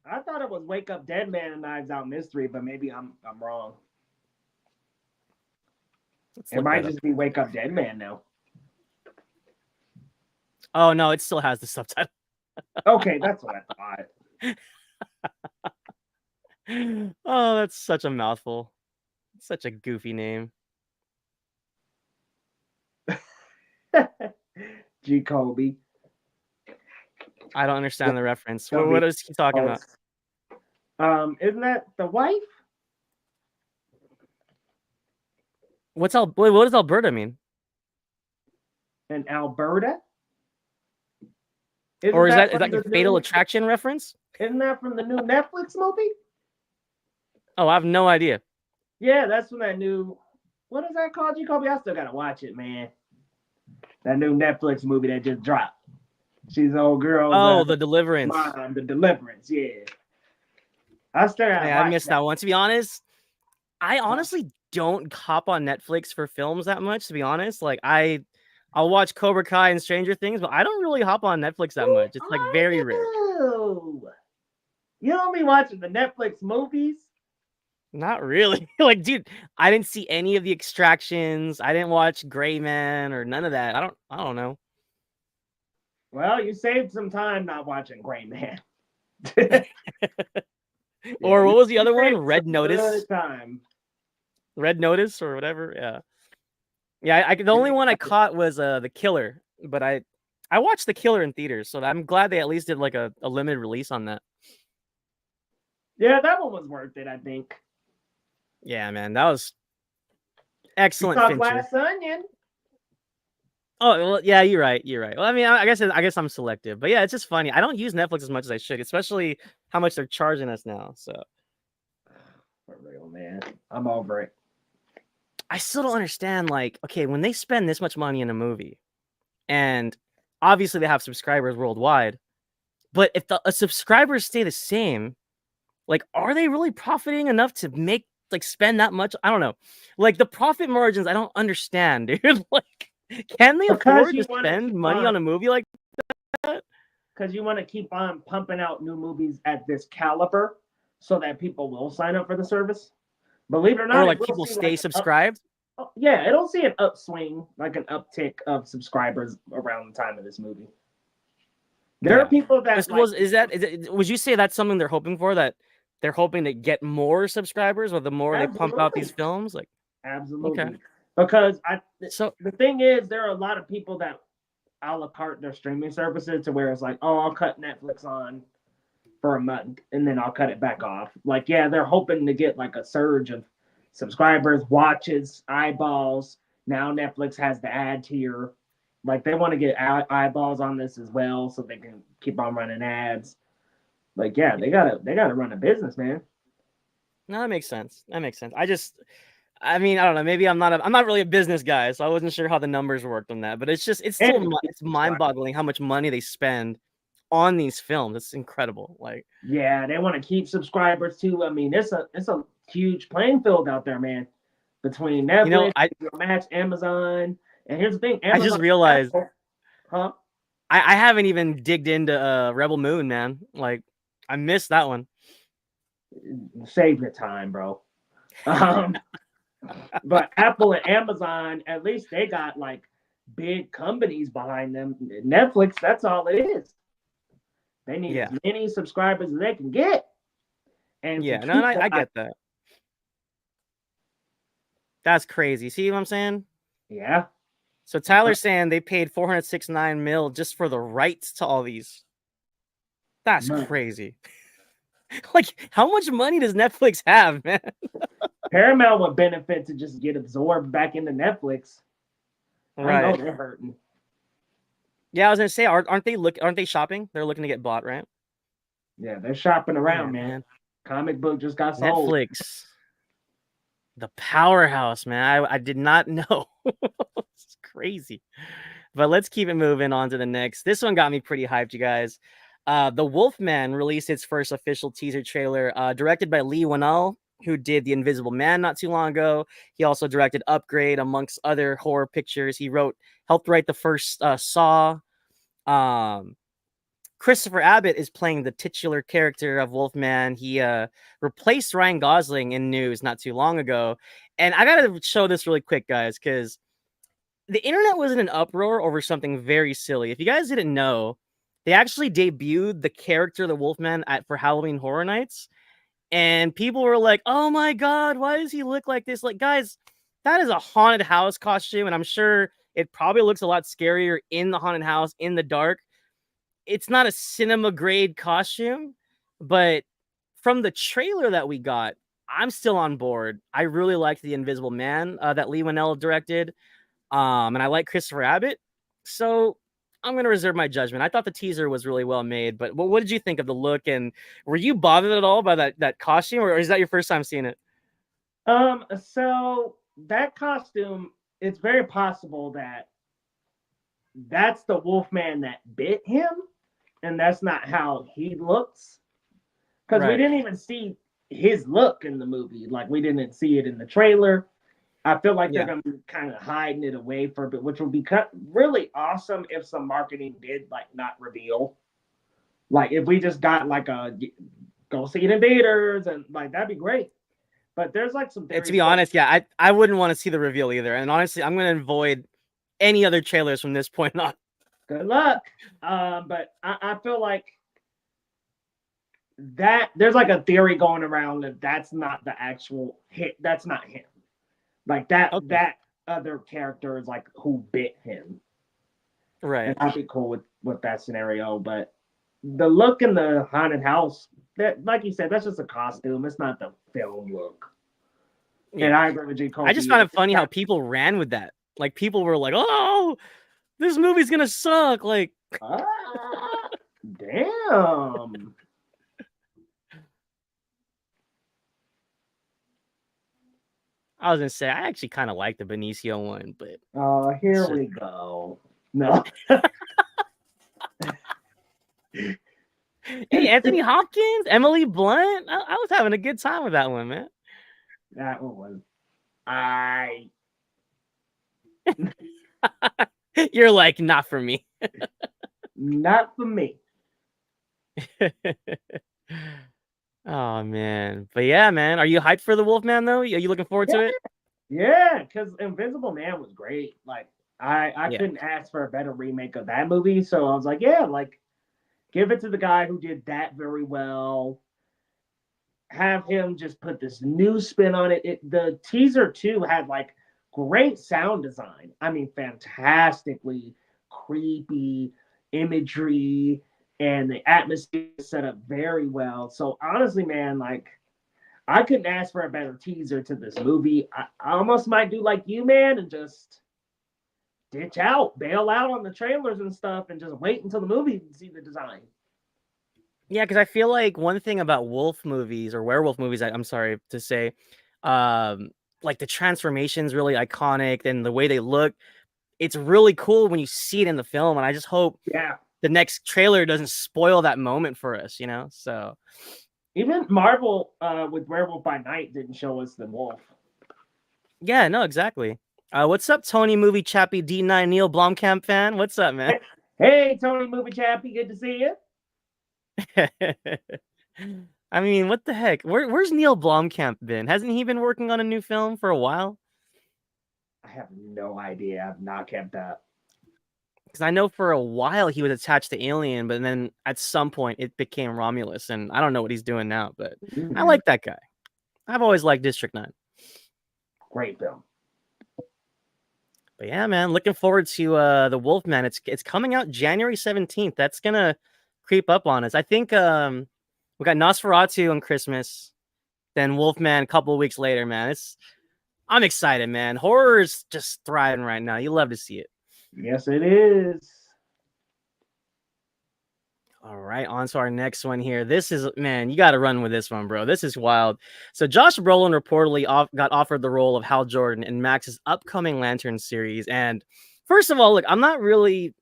I thought it was Wake Up Dead Man and Knives Out Mystery, but maybe I'm wrong. It might just be Wake Up Dead Man now. Oh no, it still has the subtitle. Okay, that's what I thought. Oh, that's such a mouthful. Such a goofy name. G. Kobe. I don't understand the reference. What is he talking about? Isn't that the wife? What does Alberta mean? In Alberta? Or is that your Fatal Attraction reference? Isn't that from the new Netflix movie? Oh, I have no idea. Yeah, that's from that new. What is that called, G. Kobe? I still gotta watch it, man. That new Netflix movie that just dropped. She's an old girl. Oh, The Deliverance. Mom, The Deliverance, yeah. I missed that one. To be honest, I honestly don't hop on Netflix for films that much. To be honest, like I'll watch Cobra Kai and Stranger Things, but I don't really hop on Netflix that much. It's like very rare. You don't be watching the Netflix movies? Not really. Like, dude, I didn't see any of the Extractions. I didn't watch Gray Man or none of that. I don't know. Well, you saved some time not watching Gray Man. Or what was the other one? Red Notice. Time. Red Notice or whatever. Yeah. Yeah, the only one I caught was The Killer, but I watched The Killer in theaters, so I'm glad they at least did like a limited release on that. Yeah, that one was worth it, I think. Yeah, man, that was excellent. You saw Glass Onion. Oh, well, yeah, you're right. Well, I mean, I guess I'm selective, but yeah, it's just funny. I don't use Netflix as much as I should, especially how much they're charging us now. So, for real, man, I'm over it. I still don't understand. Like, okay, when they spend this much money in a movie, and obviously they have subscribers worldwide, but if the subscribers stay the same, like, are they really profiting enough to make spend that much? I don't know. Like the profit margins, I don't understand, dude. Like, can they afford to spend money on a movie like that? Because you want to keep on pumping out new movies at this caliber, so that people will sign up for the service. Believe it or not, or like people stay subscribed. Yeah, it'll see an upswing, like an uptick of subscribers around the time of this movie. There are people that would you say that's something they're hoping for? That they're hoping to get more subscribers, or the more they pump out these films? Like, absolutely. Okay. Because the thing is, there are a lot of people that a la carte their streaming services to where it's like, oh, I'll cut Netflix on for a month and then I'll cut it back off. Like, yeah, they're hoping to get like a surge of subscribers, watches, eyeballs. Now Netflix has the ad tier. Like, they want to get eyeballs on this as well, so they can keep on running ads. Like, yeah, they gotta run a business, man. No, that makes sense. I mean, I don't know. Maybe I'm not really a business guy, so I wasn't sure how the numbers worked on that. But it's mind-boggling how much money they spend on these films. It's incredible. Like, yeah, they want to keep subscribers too. I mean, it's a huge playing field out there, man. Between Netflix, Match, Amazon, and here's the thing. Amazon, I just realized, huh? I haven't even digged into Rebel Moon, man. Like, I missed that one. Save your time, bro. But Apple and Amazon, at least they got like big companies behind them. Netflix, that's all it is. They need as many subscribers as they can get. And I get that. That's crazy. See what I'm saying? Yeah. So Tyler's saying they paid $469 million just for the rights to all these. That's crazy. Like, how much money does Netflix have, man? Paramount would benefit to just get absorbed back into Netflix. I know Right. they're hurting. Yeah, I was gonna say, aren't they shopping? They're looking to get bought, right? Yeah, they're shopping Yeah, around, man. man. Comic book just got sold. Netflix, the powerhouse, man. I did not know. It's crazy. But let's keep it moving on to the next. This one got me pretty hyped, you guys. The Wolfman released its first official teaser trailer, directed by Leigh Whannell, who did The Invisible Man not too long ago. He also directed Upgrade, amongst other horror pictures. He helped write the first Saw. Um, Christopher Abbott is playing the titular character of Wolfman. He replaced Ryan Gosling in news not too long ago. And I gotta show this really quick, guys, because the internet was in an uproar over something very silly. If you guys didn't know, they actually debuted the character the Wolfman for Halloween Horror Nights, and people were like, "Oh my god, why does he look like this?" Like, guys, that is a haunted house costume, and I'm sure it probably looks a lot scarier in the haunted house in the dark. It's not a cinema grade costume, but from the trailer that we got, I'm still on board. I really liked the Invisible Man that Leigh Whannell directed. And I like Christopher Abbott, so I'm gonna reserve my judgment. I thought the teaser was really well made, but what did you think of the look? And were you bothered at all by that costume, or is that your first time seeing it? So that costume, it's very possible that that's the Wolfman that bit him, and that's not how he looks. Because we Right. didn't even see his look in the movie. Like we didn't see it in the trailer. I feel like they're Yeah. gonna be kind of hiding it away for a bit, which would be really awesome if some marketing did like not reveal. Like if we just got like a go see it in theaters and like that'd be great. But there's like some And to theories. be honest, yeah, I wouldn't want to see the reveal either. And honestly, I'm gonna avoid any other trailers from this point on. Good luck. But I feel like that there's like a theory going around that that's not the actual hit. That's not him. Like that other character is like who bit him. Right. And I'd be cool with that scenario. But the look in the haunted house, that like you said, that's just a costume. It's not the film look. Yeah. And I agree with you, Kofi. I just found it funny how people ran with that. Like people were like, "Oh, this movie's gonna suck." Like, damn. I was gonna say, I actually kind of like the Benicio one, but Here we go. No. Hey, Anthony Hopkins, Emily Blunt. I was having a good time with that one, man. That one was You're like, not for me. not for me. Oh man, but yeah, man. Are you hyped for the Wolfman though? Are you looking forward to it? Yeah, because Invisible Man was great. Like I couldn't ask for a better remake of that movie. So I was like, yeah, like give it to the guy who did that very well. Have him just put this new spin on it. The teaser too had like great sound design. I mean, fantastically creepy imagery, and the atmosphere set up very well. So honestly, man, like I couldn't ask for a better teaser to this movie. I almost might do like you, man, and just ditch out, bail out on the trailers and stuff, and just wait until the movie to see the design. Yeah, because I feel like one thing about wolf movies or werewolf movies, I'm sorry to say, like the transformation's really iconic and the way they look. It's really cool when you see it in the film, and I just hope the next trailer doesn't spoil that moment for us, you know? So even Marvel with Werewolf by Night didn't show us the wolf. Yeah, no, exactly. What's up, Tony Movie Chappie D9 Neil Blomkamp fan? What's up, man? Hey, Tony Movie Chappie, good to see you. I mean, what the heck? Where's Neil Blomkamp been? Hasn't he been working on a new film for a while? I have no idea. I've not kept up. Because I know for a while he was attached to Alien, but then at some point it became Romulus, and I don't know what he's doing now, but I like that guy. I've always liked District 9. Great film. But yeah, man, looking forward to the Wolfman. It's coming out January 17th. That's gonna creep up on us. I think we got Nosferatu on Christmas, then Wolfman a couple of weeks later, man. I'm excited, man. Horror's just thriving right now. You love to see it. Yes, it is. All right, on to our next one here. This is, man, you got to run with this one, bro. This is wild. So Josh Brolin reportedly got offered the role of Hal Jordan in Max's upcoming Lantern series. And first of all, look, I'm not really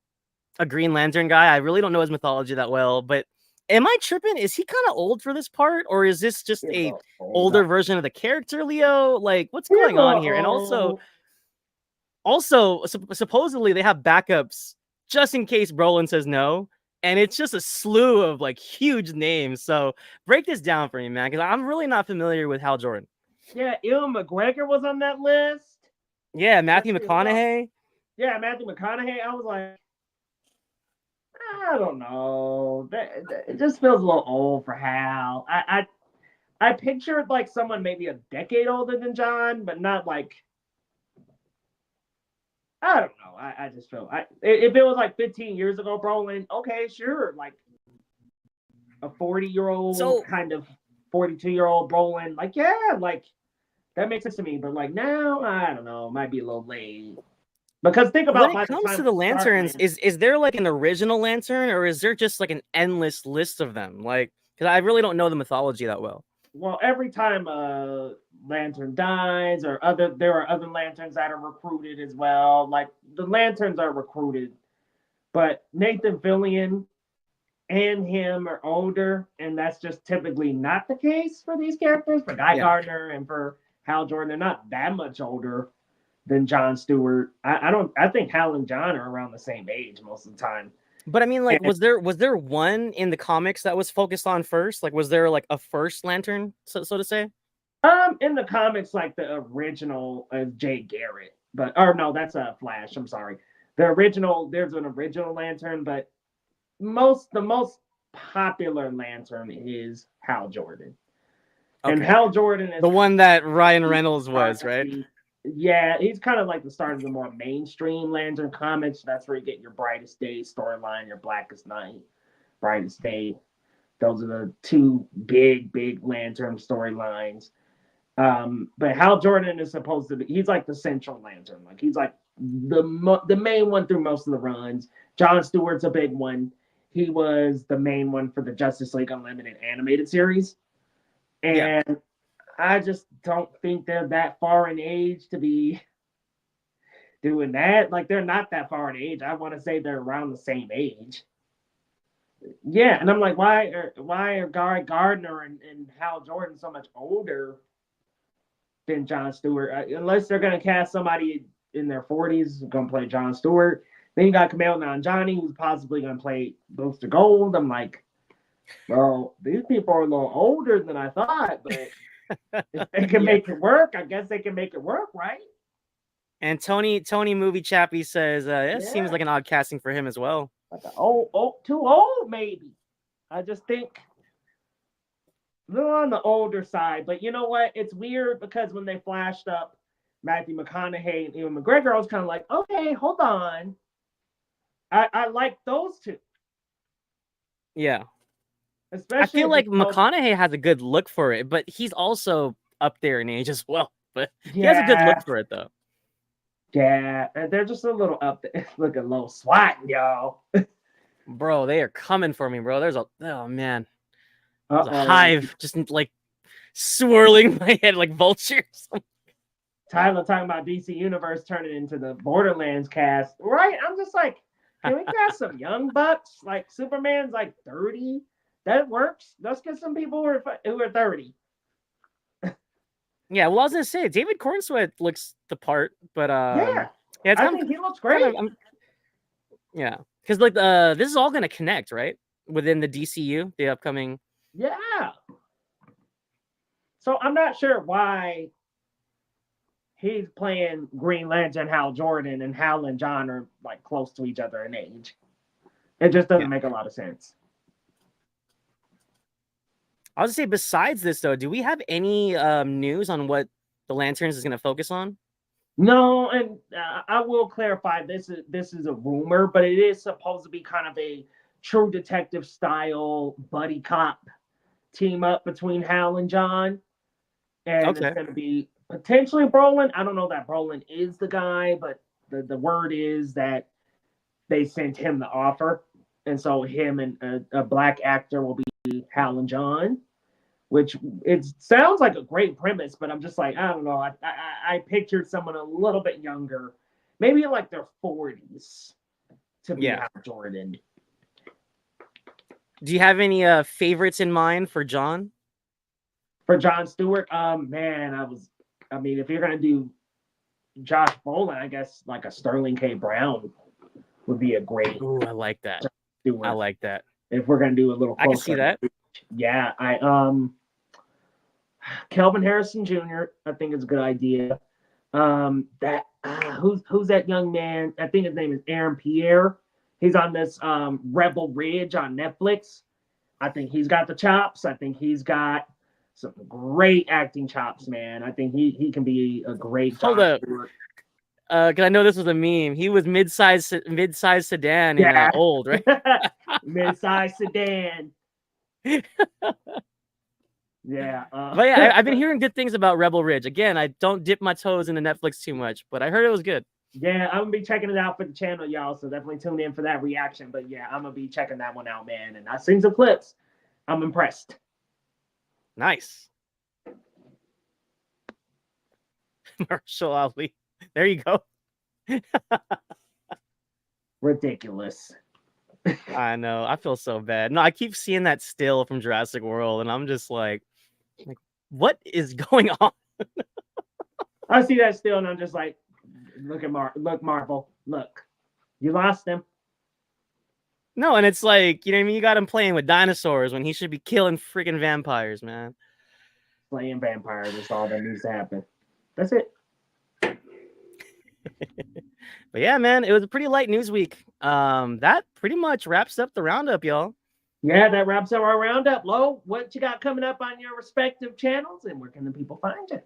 a Green Lantern guy. I really don't know his mythology that well, but am I tripping? Is he kind of old for this part, or is this just He's a old. older version of the character, Leo? Like, what's He's going on here? And old. also, supposedly they have backups just in case Brolin says no. And it's just a slew of like huge names. So break this down for me, man, because I'm really not familiar with Hal Jordan. Yeah, Ewan McGregor was on that list. Yeah, Matthew McConaughey. Yeah, Matthew McConaughey. I was like, I don't know. It just feels a little old for Hal. I pictured like someone maybe a decade older than John, but not like. I don't know. I just feel if it was like 15 years ago, Brolin, okay, sure, like a 40-year-old kind of 42-year-old Brolin, like yeah, like that makes sense to me. But like now, I don't know, it might be a little late. Because think about when it comes to the lanterns, is there like an original lantern, or is there just like an endless list of them? Like, because I really don't know the mythology that well. Well, every time a lantern dies, or there are other lanterns that are recruited as well. Like the lanterns are recruited, but Nathan Fillion and him are older, and that's just typically not the case for these characters. For Guy Gardner and for Hal Jordan, they're not that much older than John Stewart. I think Hal and John are around the same age most of the time. But I mean, like, was there one in the comics that was focused on first? Like, was there like a first lantern, so to say? In the comics, like the original Jay Garrett, or no, that's a Flash. I'm sorry. There's an original lantern, but the most popular lantern is Hal Jordan. Okay. And Hal Jordan is the one that Ryan Reynolds was, right? Yeah, he's kind of like the start of the more mainstream Lantern comics. That's where you get your Brightest Day storyline, your Blackest Night, Brightest Day. Those are the two big Lantern storylines. But Hal Jordan is supposed to be—he's like the central Lantern. Like he's like the main one through most of the runs. Jon Stewart's a big one. He was the main one for the Justice League Unlimited animated series, and I just don't think they're that far in age to be doing that. Like they're not that far in age. I want to say they're around the same age. Yeah, and I'm like, why are Guy Gardner and Hal Jordan so much older than Jon Stewart? Unless they're gonna cast somebody in their 40s gonna play Jon Stewart. Then you got Kumail Nanjiani, who's possibly gonna play Booster Gold. I'm like, well, these people are a little older than I thought, but if they can make it work, I guess they can make it work, right? And Tony Movie Chappie says it seems like an odd casting for him as well. Like too old maybe. I just think a little on the older side. But you know what? It's weird because when they flashed up Matthew McConaughey and Ewan McGregor, I was kind of like, okay, hold on. I like those two. Yeah. Especially I feel like McConaughey has a good look for it, but he's also up there in age as well. But he has a good look for it, though. Yeah, they're just a little up there. Look a little swatting, y'all. Bro, they are coming for me, bro. There's a hive just like swirling my head like vultures. Tyler talking about DC Universe turning into the Borderlands cast, right? I'm just like, can we cast some young bucks? Like Superman's like 30. That works. Let's get some people who are 30. Yeah, well, I was gonna say David Cornsweet looks the part, but I think he looks great. Because like this is all gonna connect, right? Within the DCU, the upcoming. Yeah. So I'm not sure why he's playing Green Lantern Hal Jordan and Hal and John are like close to each other in age. It just doesn't make a lot of sense. I was gonna say, besides this, though, do we have any news on what the Lanterns is going to focus on? No, and I will clarify this is a rumor, but it is supposed to be kind of a True Detective style buddy cop team up between Hal and John, and it's going to be potentially Brolin. I don't know that Brolin is the guy, but the word is that they sent him the offer, and so him and a black actor will be Howling John, which it sounds like a great premise, but I'm just like, I don't know. I pictured someone a little bit younger, maybe in like their 40s, to be Hal Jordan. Do you have any favorites in mind for John? For Jon Stewart, man, I mean, if you're gonna do Josh Brolin, I guess like a Sterling K. Brown would be a great. Ooh, I like that. I like that. If we're gonna do a little closer, I can see that. Yeah, Kelvin Harrison Jr. I think is a good idea. That who's that young man? I think his name is Aaron Pierre. He's on this Rebel Ridge on Netflix. I think he's got the chops. I think he's got some great acting chops, man. I think he can be a great. Hold up. Because I know this was a meme. He was mid-size sedan in Old, right? Mid-size sedan. Yeah. But yeah, I've been hearing good things about Rebel Ridge. Again, I don't dip my toes into Netflix too much, but I heard it was good. Yeah, I'm gonna be checking it out for the channel, y'all. So definitely tune in for that reaction. But yeah, I'm gonna be checking that one out, man. And I've seen some clips. I'm impressed. Nice. Marshall Ali. There you go. Ridiculous. I know. I feel so bad. No, I keep seeing that still from Jurassic World, and I'm just like what is going on? I see that still, and I'm just like, look, Marvel. Look, you lost him. No, and it's like, you know what I mean? You got him playing with dinosaurs when he should be killing freaking vampires, man. Playing vampires is all that needs to happen. That's it. But yeah, man, it was a pretty light news week. That pretty much wraps up the roundup, y'all. Yeah, that wraps up our roundup. Lo, what you got coming up on your respective channels, and where can the people find you?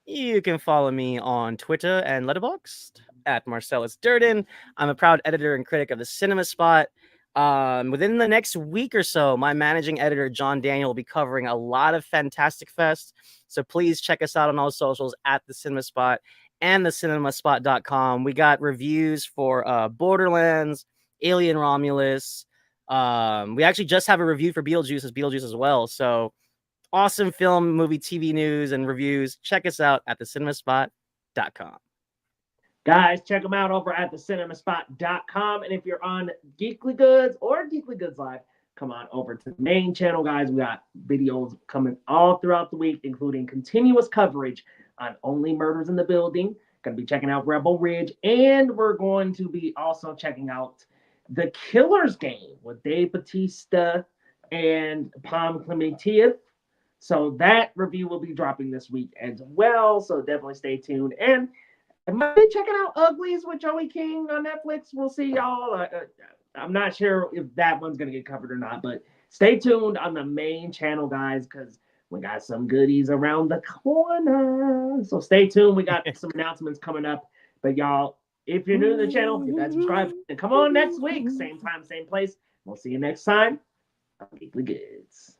You can follow me on Twitter and Letterboxd at Marcellus Durden. I'm a proud editor and critic of the Cinema Spot. Within the next week or so, my managing editor, John Daniel, will be covering a lot of Fantastic Fest. So please check us out on all socials at the Cinema Spot and thecinemespot.com. We got reviews for Borderlands, Alien Romulus. We actually just have a review for Beetlejuice as well. So awesome film, movie, TV news, and reviews. Check us out at thecinemespot.com. Guys, check them out over at thecinemespot.com. And if you're on Geekly Goods or Geekly Goods Live, come on over to the main channel, guys. We got videos coming all throughout the week, including continuous coverage on Only Murders in the Building. Going to be checking out Rebel Ridge. And we're going to be also checking out The Killer's Game with Dave Bautista and Palm Clementieff. So that review will be dropping this week as well. So definitely stay tuned. And I might be checking out Uglies with Joey King on Netflix. We'll see, y'all. I'm not sure if that one's going to get covered or not, but stay tuned on the main channel, guys, because we got some goodies around the corner. So stay tuned. We got some announcements coming up. But y'all, if you're new to the channel, hit that subscribe and come on next week. Same time, same place. We'll see you next time on Geekly Goods.